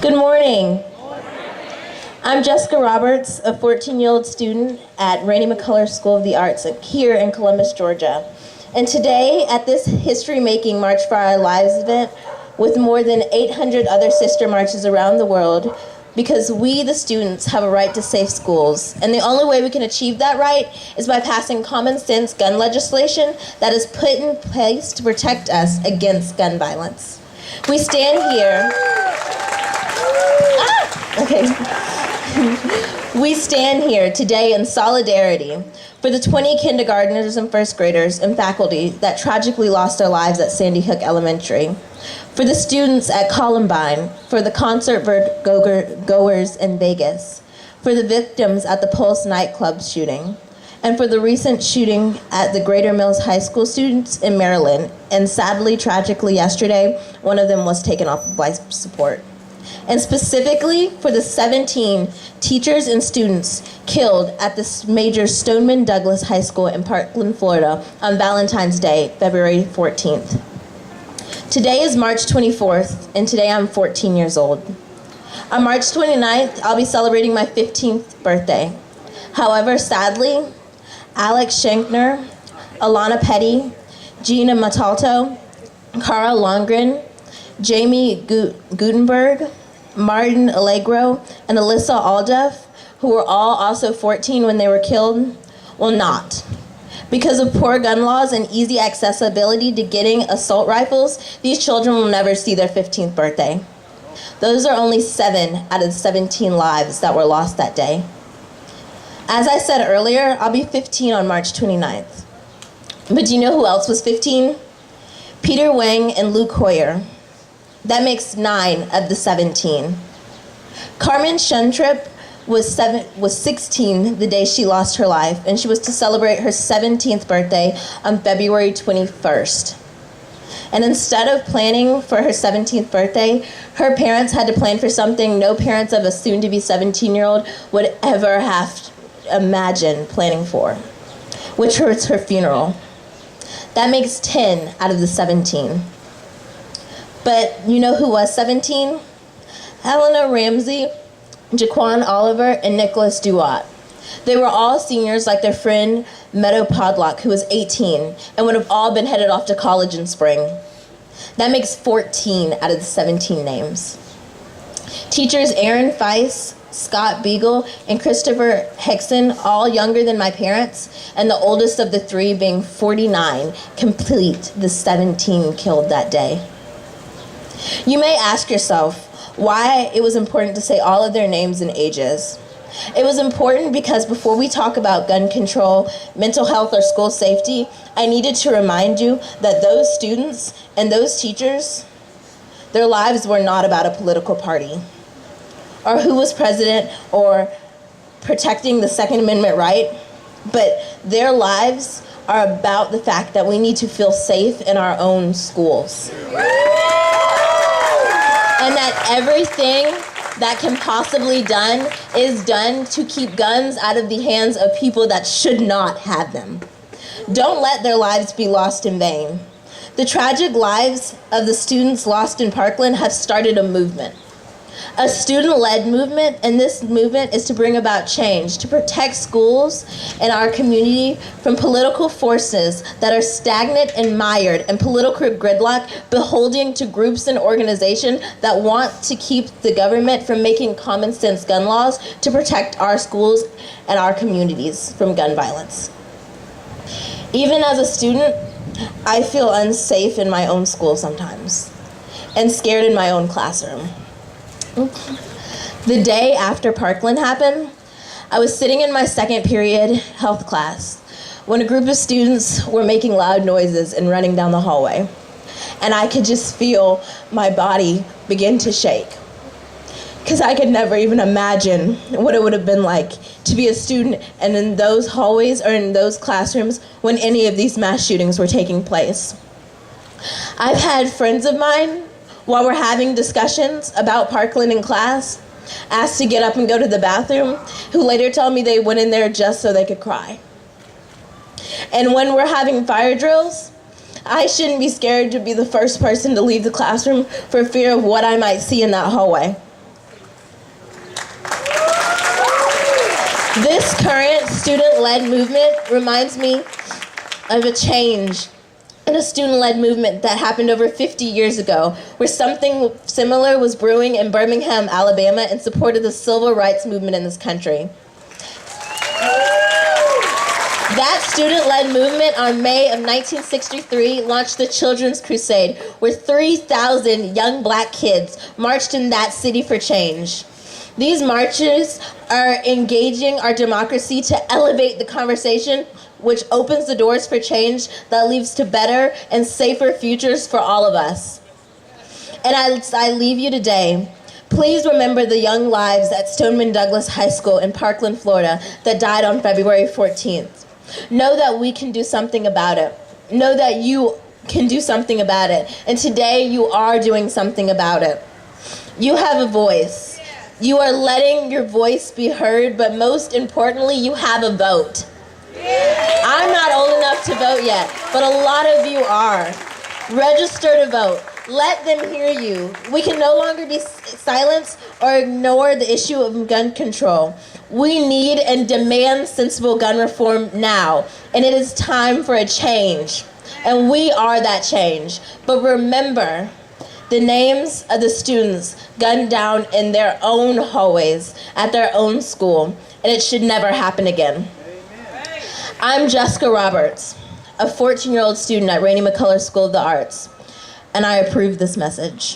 Good morning. I'm Jessica Roberts, a 14-year-old student at Rainey McCullers School of the Arts here in Columbus, Georgia. And today, at this history-making March for Our Lives event, with more than 800 other sister marches around the world, because we, the students, have a right to safe schools. And the only way we can achieve that right is by passing common sense gun legislation that is put in place to protect us against gun violence. We stand here. We stand here today in solidarity for the 20 kindergartners and first graders and faculty that tragically lost their lives at Sandy Hook Elementary, for the students at Columbine, for the concert goers in Vegas, for the victims at the Pulse nightclub shooting, and for the recent shooting at the Greater Mills High School students in Maryland. And sadly, tragically yesterday, one of them was taken off of life support. And specifically for the 17 teachers and students killed at this major Stoneman Douglas High School in Parkland, Florida on Valentine's Day, February 14th. Today is March 24th, and today I'm 14 years old. On March 29th, I'll be celebrating my 15th birthday. However, sadly, Alex Shankner, Alana Petty, Gina Matalto, Cara Longren, Jamie Gutenberg, Martin Allegro, and Alyssa Alduff, who were all also 14 when they were killed, will not. Because of poor gun laws and easy accessibility to getting assault rifles, these children will never see their 15th birthday. Those are only 7 out of the 17 lives that were lost that day. As I said earlier, I'll be 15 on March 29th. But do you know who else was 15? Peter Wang and Luke Hoyer. That makes 9 of the 17. Carmen Shuntrip was 16 the day she lost her life, and she was to celebrate her 17th birthday on February 21st. And instead of planning for her 17th birthday, her parents had to plan for something no parents of a soon-to-be 17-year-old would ever have to imagine planning for, which was her funeral. That makes 10 out of the 17. But you know who was 17? Helena Ramsey, Jaquan Oliver, and Nicholas Duat. They were all seniors like their friend Meadow Podlock, who was 18, and would have all been headed off to college in spring. That makes 14 out of the 17 names. Teachers Aaron Feiss, Scott Beagle, and Christopher Hexon, all younger than my parents, and the oldest of the 3 being 49, complete the 17 killed that day. You may ask yourself why it was important to say all of their names and ages. It was important because before we talk about gun control, mental health, or school safety, I needed to remind you that those students and those teachers, their lives were not about a political party, or who was president, or protecting the Second Amendment right, but their lives are about the fact that we need to feel safe in our own schools. And that everything that can possibly done is done to keep guns out of the hands of people that should not have them. Don't let their lives be lost in vain. The tragic lives of the students lost in Parkland have started a movement. A student-led movement, and this movement is to bring about change, to protect schools and our community from political forces that are stagnant and mired in political gridlock, beholding to groups and organizations that want to keep the government from making common sense gun laws to protect our schools and our communities from gun violence. Even as a student, I feel unsafe in my own school sometimes, and scared in my own classroom. The day after Parkland happened, I was sitting in my second period health class when a group of students were making loud noises and running down the hallway. And I could just feel my body begin to shake, because I could never even imagine what it would have been like to be a student and in those hallways or in those classrooms when any of these mass shootings were taking place. I've had friends of mine, while we're having discussions about Parkland in class, asked to get up and go to the bathroom, who later tell me they went in there just so they could cry. And when we're having fire drills, I shouldn't be scared to be the first person to leave the classroom for fear of what I might see in that hallway. This current student-led movement reminds me of a change in a student-led movement that happened over 50 years ago, where something similar was brewing in Birmingham, Alabama, in support of the civil rights movement in this country. That student-led movement on May of 1963 launched the Children's Crusade, where 3,000 young black kids marched in that city for change. These marches are engaging our democracy to elevate the conversation, which opens the doors for change that leads to better and safer futures for all of us. And I leave you today. Please remember the young lives at Stoneman Douglas High School in Parkland, Florida, that died on February 14th. Know that we can do something about it. Know that you can do something about it. And today you are doing something about it. You have a voice. You are letting your voice be heard, but most importantly, you have a vote. I'm not old enough to vote yet, but a lot of you are. Register to vote. Let them hear you. We can no longer be silenced or ignore the issue of gun control. We need and demand sensible gun reform now, and it is time for a change. And we are that change. But remember the names of the students gunned down in their own hallways at their own school, and it should never happen again. I'm Jessica Roberts, a 14-year-old student at Rainey McCullers School of the Arts, and I approve this message.